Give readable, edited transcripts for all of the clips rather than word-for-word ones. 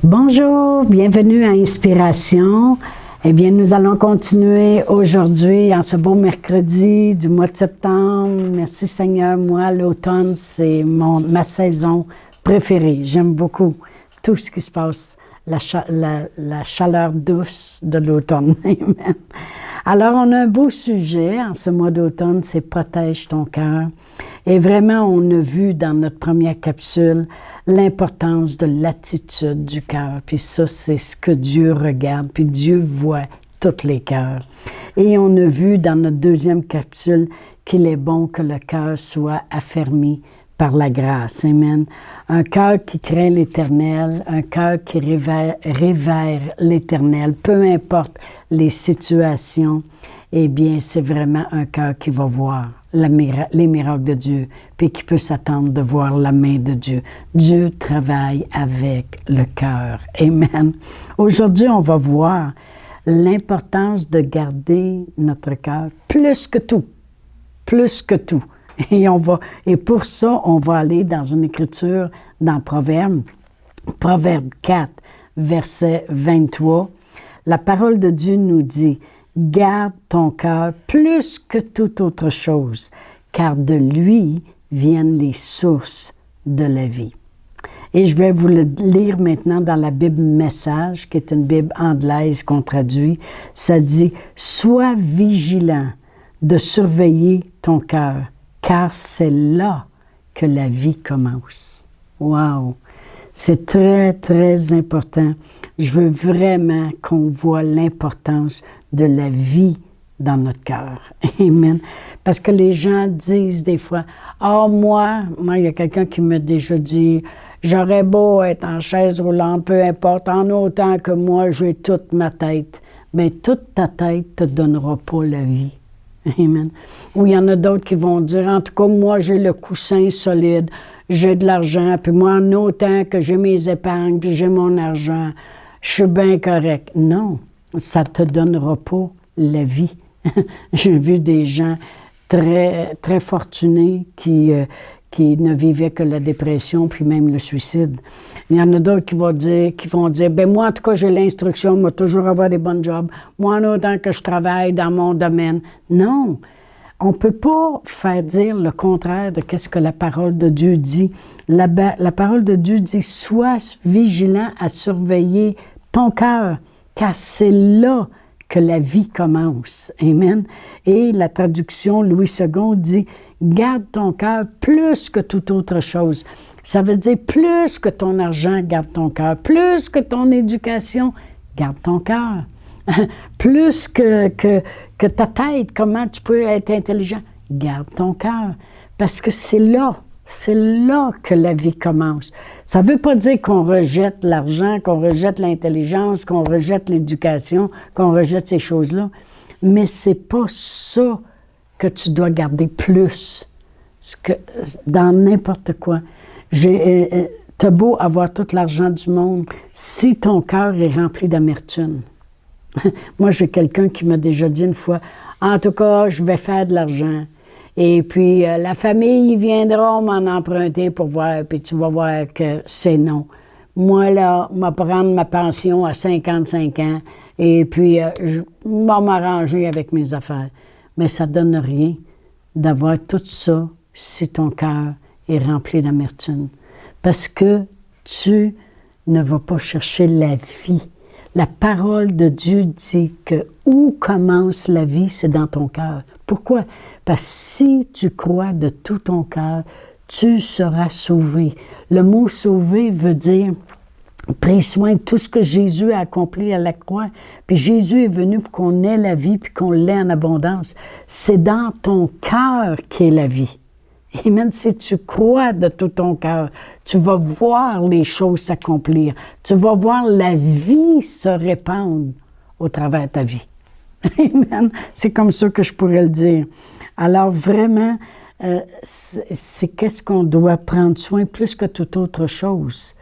Bonjour, bienvenue à Inspiration. Eh bien, nous allons continuer aujourd'hui, en ce beau mercredi du mois de septembre. Merci Seigneur, moi, l'automne, c'est ma saison préférée. J'aime beaucoup tout ce qui se passe, la chaleur douce de l'automne. Amen. Alors, on a un beau sujet en ce mois d'automne, c'est « Protège ton cœur ». Et vraiment, on a vu dans notre première capsule l'importance de l'attitude du cœur. Puis ça, c'est ce que Dieu regarde, puis Dieu voit tous les cœurs. Et on a vu dans notre deuxième capsule qu'il est bon que le cœur soit affermi par la grâce. Amen. Un cœur qui craint l'Éternel, un cœur qui révère l'Éternel, peu importe les situations, eh bien, c'est vraiment un cœur qui va voir les miracles de Dieu, puis qui peut s'attendre de voir la main de Dieu. Dieu travaille avec le cœur. Amen. Aujourd'hui, on va voir l'importance de garder notre cœur plus que tout. Plus que tout. Et pour ça, on va aller dans une écriture dans Proverbe 4, verset 23. La parole de Dieu nous dit: garde ton cœur plus que toute autre chose, car de lui viennent les sources de la vie. Et je vais vous le lire maintenant dans la Bible Message, qui est une Bible anglaise qu'on traduit. Ça dit: sois vigilant de surveiller ton cœur, car c'est là que la vie commence. Wow! C'est très, très important. Je veux vraiment qu'on voit l'importance de la vie dans notre cœur. Amen. Parce que les gens disent des fois: « Ah, moi, il y a quelqu'un qui m'a déjà dit, j'aurais beau être en chaise roulante, peu importe, en autant que moi, j'ai toute ma tête. » Mais toute ta tête ne te donnera pas la vie. Amen. Ou il y en a d'autres qui vont dire: « En tout cas, moi, j'ai le coussin solide, j'ai de l'argent, puis moi, en autant que j'ai mes épargnes, puis j'ai mon argent, je suis bien correct. » Non, ça ne te donnera pas la vie. J'ai vu des gens très, très fortunés qui ne vivaient que la dépression, puis même le suicide. Il y en a d'autres qui vont dire, ben moi, en tout cas, j'ai l'instruction, moi, toujours avoir des bons jobs. Moi, en autant que je travaille dans mon domaine. Non, on ne peut pas faire dire le contraire de ce que la parole de Dieu dit. La parole de Dieu dit: sois vigilant à surveiller ton cœur, car c'est là que la vie commence. Amen. Et la traduction Louis II dit: garde ton cœur plus que toute autre chose. Ça veut dire plus que ton argent, garde ton cœur. Plus que ton éducation, garde ton cœur. Plus que ta tête, comment tu peux être intelligent, garde ton cœur. Parce que c'est là que la vie commence. Ça ne veut pas dire qu'on rejette l'argent, qu'on rejette l'intelligence, qu'on rejette l'éducation, qu'on rejette ces choses-là. Mais c'est pas ça que tu dois garder plus. Dans n'importe quoi. T'as beau avoir tout l'argent du monde, si ton cœur est rempli d'amertume. Moi, j'ai quelqu'un qui m'a déjà dit une fois: « En tout cas, je vais faire de l'argent. Et puis, la famille, ils viendront m'en emprunter pour voir, puis tu vas voir que c'est non. Moi, là, je vais prendre ma pension à 55 ans, et puis, je vais m'arranger avec mes affaires. » Mais ça ne donne rien d'avoir tout ça si ton cœur est rempli d'amertume. Parce que tu ne vas pas chercher la vie. La parole de Dieu dit que où commence la vie, c'est dans ton cœur. Pourquoi? Parce que si tu crois de tout ton cœur, tu seras sauvé. Le mot « sauvé » veut dire pris soin de tout ce que Jésus a accompli à la croix. Puis Jésus est venu pour qu'on ait la vie, puis qu'on l'ait en abondance. C'est dans ton cœur qu'est la vie. Et même si tu crois de tout ton cœur, tu vas voir les choses s'accomplir. Tu vas voir la vie se répandre au travers de ta vie. Amen. C'est comme ça que je pourrais le dire. Alors vraiment, c'est qu'est-ce qu'on doit prendre soin plus que toute autre chose.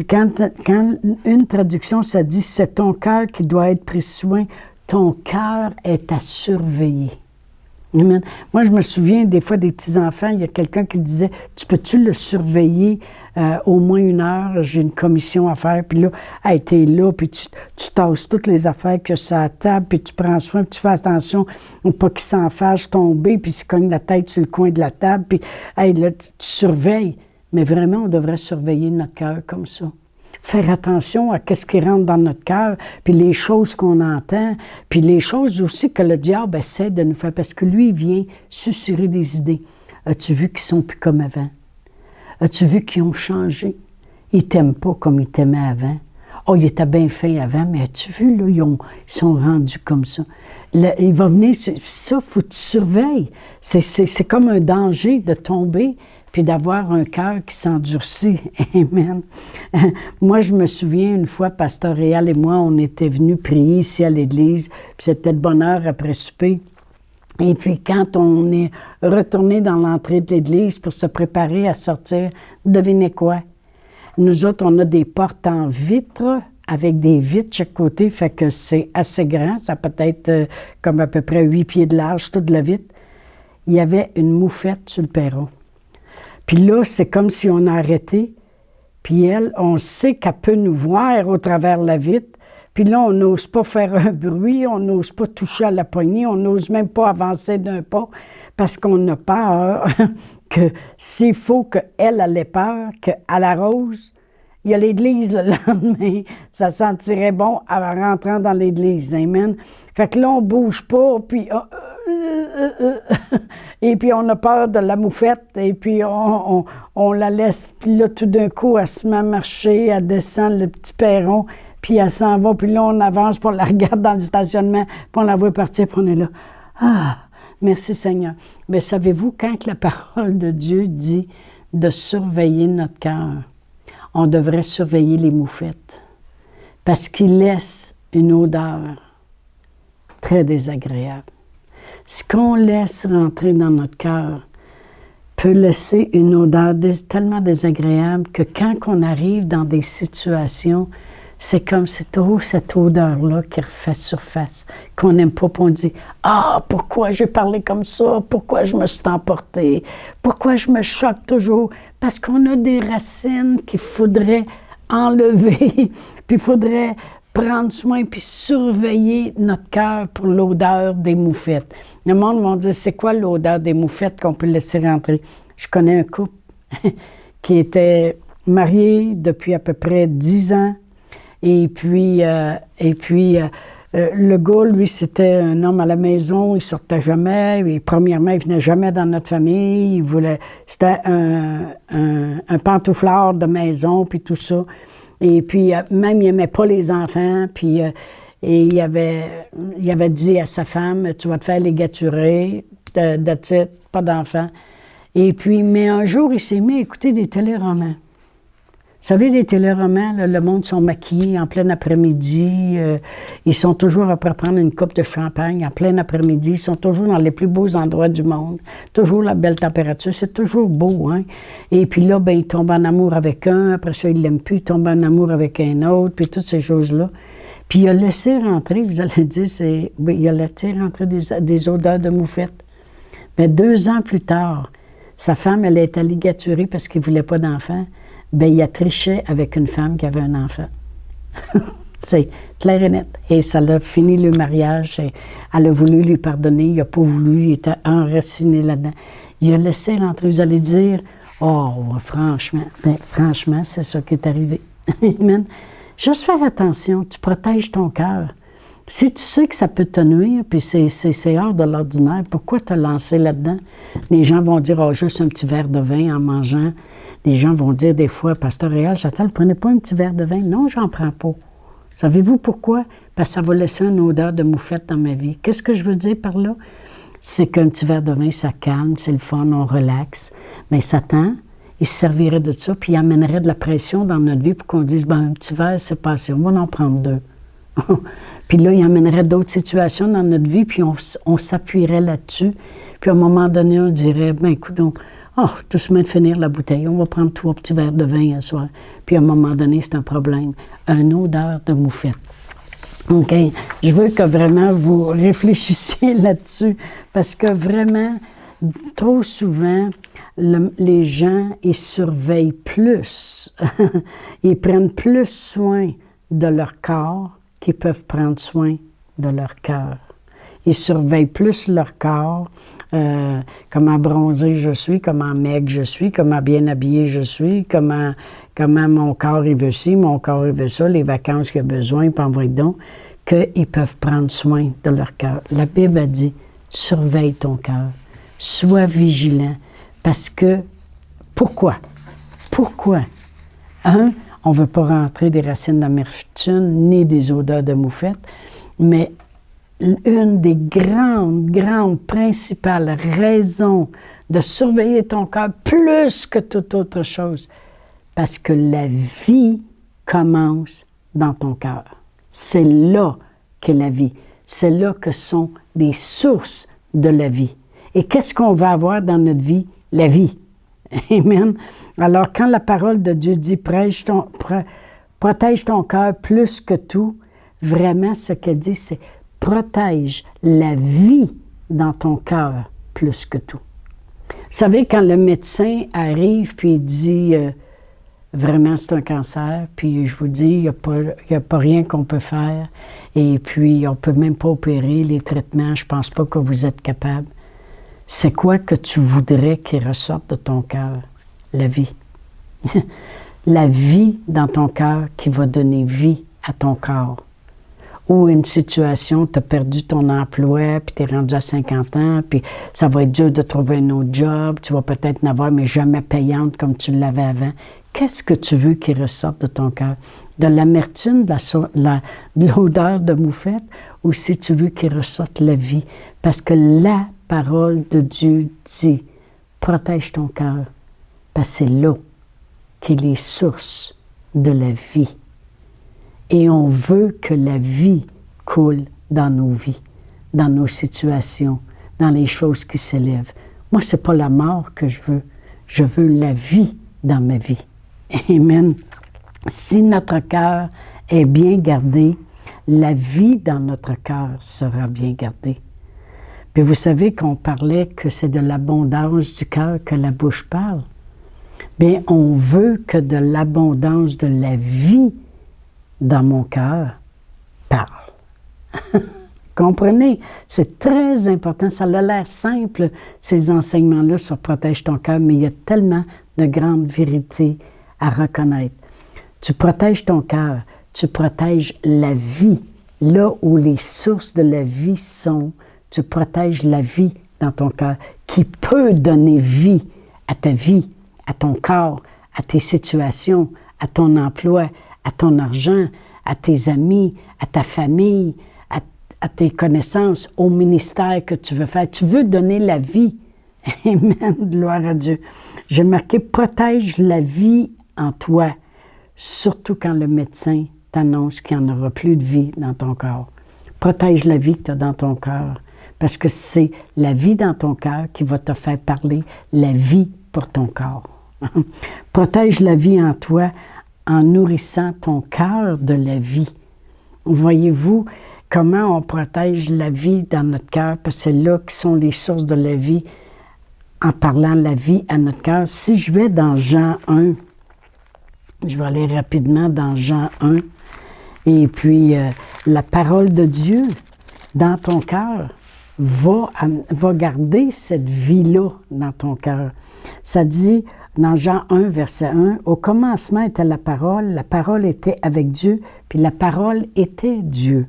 Quand une traduction, ça dit « c'est ton cœur qui doit être pris soin », ton cœur est à surveiller. Amen. Moi, je me souviens des fois des petits-enfants, il y a quelqu'un qui disait « tu peux-tu le surveiller au moins 1 heure, j'ai une commission à faire, puis là, hey, t'es là, puis tu tasses toutes les affaires que ça à table, puis tu prends soin, puis tu fais attention pour pas qu'il s'en fâche tomber, puis qu'il se cogne la tête sur le coin de la table, puis hey, là, tu surveilles. Mais vraiment, on devrait surveiller notre cœur comme ça. Faire attention à ce qui rentre dans notre cœur, puis les choses qu'on entend, puis les choses aussi que le diable essaie de nous faire, parce que lui, il vient susurrer des idées. As-tu vu qu'ils sont plus comme avant? As-tu vu qu'ils ont changé? Ils t'aiment pas comme ils t'aimaient avant. Oh, ils étaient bien faits avant, mais as-tu vu, là, ils sont rendus comme ça. Là, il va venir, ça, il faut que tu surveilles. C'est comme un danger de tomber, puis d'avoir un cœur qui s'endurcit. Amen. Moi, je me souviens, une fois, Pasteur Réal et moi, on était venus prier ici à l'église, puis c'était de bonne heure après souper. Et puis, quand on est retourné dans l'entrée de l'église pour se préparer à sortir, devinez quoi? Nous autres, on a des portes en vitre, avec des vitres chaque côté, fait que c'est assez grand, ça peut être comme à peu près 8 pieds de large, toute la vitre. Il y avait une moufette sur le perron. Puis là, c'est comme si on a arrêté, puis elle, on sait qu'elle peut nous voir au travers la vitre, puis là, on n'ose pas faire un bruit, on n'ose pas toucher à la poignée, on n'ose même pas avancer d'un pas, parce qu'on a peur que s'il faut qu'elle ait peur, qu'à la rose, il y a l'église le lendemain, ça sentirait bon en rentrant dans l'église, amen. Fait que là, on bouge pas, puis... et puis on a peur de la moufette, et puis on la laisse, puis là, tout d'un coup, elle se met à marcher, elle descend le petit perron, puis elle s'en va, puis là, on avance, puis on la regarde dans le stationnement, puis on la voit partir, puis on est là. Ah, merci Seigneur. Mais savez-vous, quand la parole de Dieu dit de surveiller notre cœur, on devrait surveiller les moufettes, parce qu'ils laissent une odeur très désagréable. Ce qu'on laisse rentrer dans notre cœur peut laisser une odeur tellement désagréable que quand on arrive dans des situations, c'est comme c'est toujours cette odeur-là qui refait surface, qu'on n'aime pas, puis on dit « Ah, pourquoi j'ai parlé comme ça? Pourquoi je me suis emportée? Pourquoi je me choque toujours? » Parce qu'on a des racines qu'il faudrait enlever, puis il faudrait prendre soin puis surveiller notre cœur pour l'odeur des moufettes. Le monde va dire, c'est quoi l'odeur des moufettes qu'on peut laisser rentrer? Je connais un couple qui était marié depuis à peu près 10 ans. Et puis le gars, lui, c'était un homme à la maison, il sortait jamais. Et premièrement, il venait jamais dans notre famille. C'était un pantouflard de maison, puis tout ça. Et puis, même, il n'aimait pas les enfants, puis et il avait dit à sa femme, tu vas te faire ligaturer, that's it, pas d'enfants. Et puis, mais un jour, il s'est mis à écouter des téléromans. Vous savez, les téléromans, là, le monde sont maquillés en plein après-midi, ils sont toujours après prendre une coupe de champagne en plein après-midi, ils sont toujours dans les plus beaux endroits du monde, toujours la belle température, c'est toujours beau, hein. Et puis là, ben, il tombe en amour avec un, après ça, il l'aime plus, il tombe en amour avec un autre, puis toutes ces choses-là. Puis il a laissé rentrer, vous allez dire, il a laissé rentrer des odeurs de moufette. Mais 2 ans plus tard, sa femme, elle a été ligaturée parce qu'il ne voulait pas d'enfant. Bien, il a triché avec une femme qui avait un enfant. C'est clair et net. Et ça l'a fini le mariage. Elle a voulu lui pardonner, il n'a pas voulu, il était enraciné là-dedans. Il a laissé rentrer. Vous allez dire, oh, franchement, ben, franchement, c'est ça qui est arrivé. Amen. Juste faire attention, tu protèges ton cœur. Si tu sais que ça peut te nuire, puis c'est hors de l'ordinaire, pourquoi te lancer là-dedans? Les gens vont dire, oh, juste un petit verre de vin en mangeant. Les gens vont dire des fois, Pasteur Réal, Chantal, prenez pas un petit verre de vin. Non, j'en prends pas. Savez-vous pourquoi? Parce que ça va laisser une odeur de moufette dans ma vie. Qu'est-ce que je veux dire par là? C'est qu'un petit verre de vin, ça calme, c'est le fun, on relaxe. Mais Satan, il se servirait de ça, puis il amènerait de la pression dans notre vie pour qu'on dise, ben, un petit verre, c'est passé, on va en prendre 2. Puis là, il amènerait d'autres situations dans notre vie, puis on s'appuierait là-dessus. Puis à un moment donné, on dirait, ben écoute, tout se met de finir la bouteille, on va prendre 3 petits verres de vin un soir. Puis à un moment donné, c'est un problème. Une odeur de moufette. OK? Je veux que vraiment vous réfléchissiez là-dessus, parce que vraiment, trop souvent, les gens, ils surveillent plus, ils prennent plus soin de leur corps qu'ils peuvent prendre soin de leur cœur. Ils surveillent plus leur corps, comment bronzé je suis, comment maigre je suis, comment bien habillé je suis, comment mon corps il veut ci, mon corps il veut ça, les vacances qu'il a besoin, puis envoyer donc, qu'ils peuvent prendre soin de leur cœur. La Bible a dit, surveille ton cœur, sois vigilant, parce que, pourquoi? Pourquoi? On ne veut pas rentrer des racines d'amertume, ni des odeurs de moufette, mais une des grandes, principales raisons de surveiller ton cœur plus que toute autre chose, parce que la vie commence dans ton cœur. C'est là qu'est la vie. C'est là que sont les sources de la vie. Et qu'est-ce qu'on va avoir dans notre vie? La vie. Amen. Alors, quand la parole de Dieu dit « protège ton cœur plus que tout », vraiment, ce qu'elle dit, c'est « protège la vie dans ton cœur plus que tout ». Vous savez, quand le médecin arrive puis il dit vraiment c'est un cancer, puis je vous dis, il n'y a pas rien qu'on peut faire, et puis on ne peut même pas opérer les traitements, je ne pense pas que vous êtes capable. C'est quoi que tu voudrais qu'il ressorte de ton cœur? La vie. La vie dans ton cœur qui va donner vie à ton corps. Ou une situation, tu as perdu ton emploi, puis tu es rendu à 50 ans, puis ça va être dur de trouver un autre job, tu vas peut-être n'avoir, mais jamais payante comme tu l'avais avant. Qu'est-ce que tu veux qu'il ressorte de ton cœur? De l'amertume, de l'odeur de moufette, ou si tu veux qu'il ressorte la vie? Parce que la parole de Dieu dit, protège ton cœur, parce que c'est là qu'il est source de la vie. Et on veut que la vie coule dans nos vies, dans nos situations, dans les choses qui s'élèvent. Moi, ce n'est pas la mort que je veux la vie dans ma vie. Amen. Si notre cœur est bien gardé, la vie dans notre cœur sera bien gardée. Puis vous savez qu'on parlait que c'est de l'abondance du cœur que la bouche parle. Bien, on veut que de l'abondance de la vie dans mon cœur parle. Comprenez? C'est très important. Ça a l'air simple, ces enseignements-là sur protège ton cœur, mais il y a tellement de grandes vérités à reconnaître. Tu protèges ton cœur, tu protèges la vie. Là où les sources de la vie sont, tu protèges la vie dans ton cœur, qui peut donner vie à ta vie, à ton corps, à tes situations, à ton emploi, à ton argent, à tes amis, à ta famille, à tes connaissances, au ministère que tu veux faire. Tu veux donner la vie. Amen, gloire à Dieu. J'ai marqué, protège la vie en toi, surtout quand le médecin t'annonce qu'il n'y en aura plus de vie dans ton corps. Protège la vie que tu as dans ton cœur, parce que c'est la vie dans ton cœur qui va te faire parler la vie pour ton corps. Protège la vie en toi en nourrissant ton cœur de la vie. Voyez-vous comment on protège la vie dans notre cœur, parce que c'est là que sont les sources de la vie, en parlant la vie à notre cœur. Si je vais dans Jean 1, je vais aller rapidement dans Jean 1, et puis la parole de Dieu dans ton cœur va garder cette vie-là dans ton cœur. Ça dit dans Jean 1, verset 1, « Au commencement était la parole était avec Dieu, puis la parole était Dieu.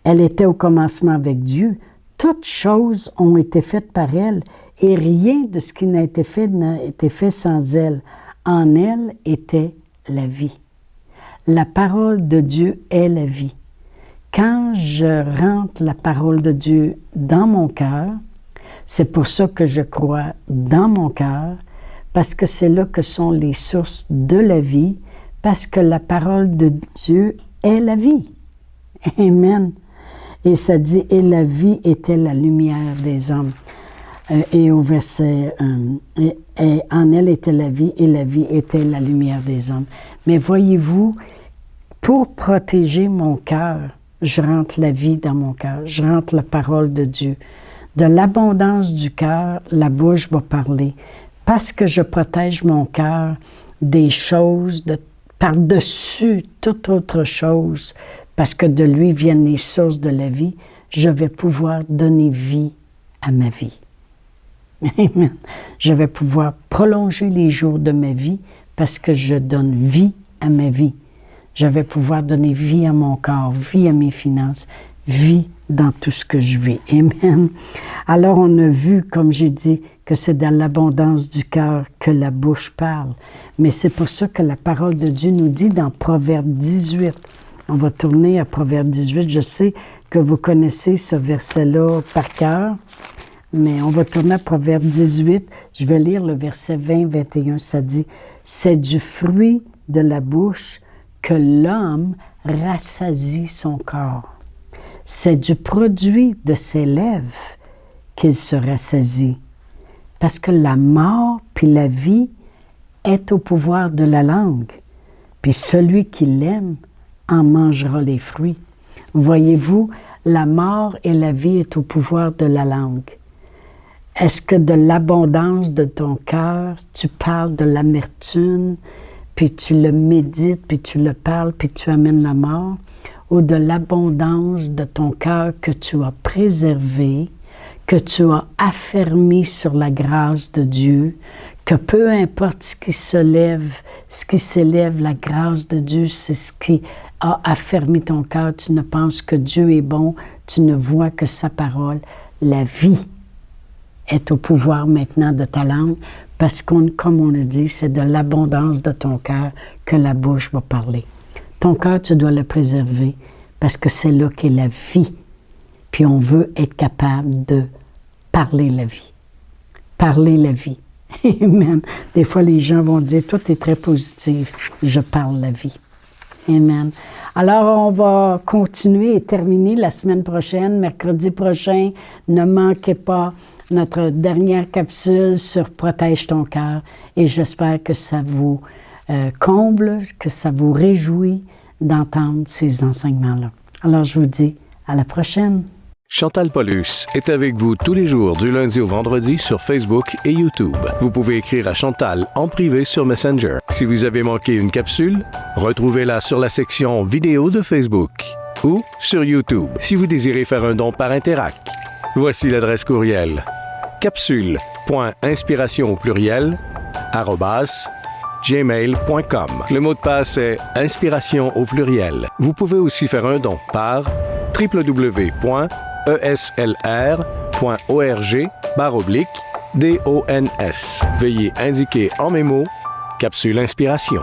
Elle était au commencement avec Dieu. Toutes choses ont été faites par elle, et rien de ce qui n'a été fait sans elle. En elle était la vie. » La parole de Dieu est la vie. Quand je rentre la parole de Dieu dans mon cœur, c'est pour ça que je crois dans mon cœur, parce que c'est là que sont les sources de la vie, parce que la parole de Dieu est la vie. Amen. Et ça dit, et la vie était la lumière des hommes. Et au verset 1, et en elle était la vie, et la vie était la lumière des hommes. Mais voyez-vous, pour protéger mon cœur, je rentre la vie dans mon cœur, je rentre la parole de Dieu De l'abondance du cœur, la bouche va parler. Parce que je protège mon cœur des choses par-dessus toute autre chose, parce que de lui viennent les sources de la vie, je vais pouvoir donner vie à ma vie. Amen. Je vais pouvoir prolonger les jours de ma vie parce que je donne vie à ma vie. Je vais pouvoir donner vie à mon corps, vie à mes finances, vie dans tout ce que je vis. Amen. Alors on a vu, comme j'ai dit, que c'est dans l'abondance du cœur que la bouche parle. Mais c'est pour ça que la parole de Dieu nous dit dans Proverbe 18. On va tourner à Proverbe 18. Je sais que vous connaissez ce verset-là par cœur, mais on va tourner à Proverbe 18. Je vais lire le verset 20-21. Ça dit, « C'est du fruit de la bouche que l'homme rassasie son corps. C'est du produit de ses lèvres qu'il se rassasie. Parce que la mort puis la vie est au pouvoir de la langue, puis celui qui l'aime en mangera les fruits. » Voyez-vous, la mort et la vie est au pouvoir de la langue. Est-ce que de l'abondance de ton cœur, tu parles de l'amertume, puis tu le médites, puis tu le parles, puis tu amènes la mort, ou de l'abondance de ton cœur que tu as préservé, que tu as affermi sur la grâce de Dieu, que peu importe ce qui s'élève, la grâce de Dieu, c'est ce qui a affermi ton cœur. Tu ne penses que Dieu est bon, tu ne vois que sa parole. La vie est au pouvoir maintenant de ta langue, parce que, comme on le dit, c'est de l'abondance de ton cœur que la bouche va parler. Ton cœur, tu dois le préserver, parce que c'est là qu'est la vie. Puis on veut être capable de parler la vie. Parler la vie. Amen. Des fois, les gens vont dire, toi, tu es très positif. Je parle la vie. Amen. Alors, on va continuer et terminer la semaine prochaine, mercredi prochain. Ne manquez pas notre dernière capsule sur Protège ton cœur. Et j'espère que ça vous comble, que ça vous réjouit d'entendre ces enseignements-là. Alors, je vous dis à la prochaine. Chantal Paulus est avec vous tous les jours du lundi au vendredi sur Facebook et YouTube. Vous pouvez écrire à Chantal en privé sur Messenger. Si vous avez manqué une capsule, retrouvez-la sur la section vidéo de Facebook ou sur YouTube si vous désirez faire un don par Interac. Voici l'adresse courriel capsule.inspiration au pluriel @gmail.com. Le mot de passe est inspiration au pluriel. Vous pouvez aussi faire un don par www.eslr.org/dons. Veuillez indiquer en mémo Capsule Inspiration.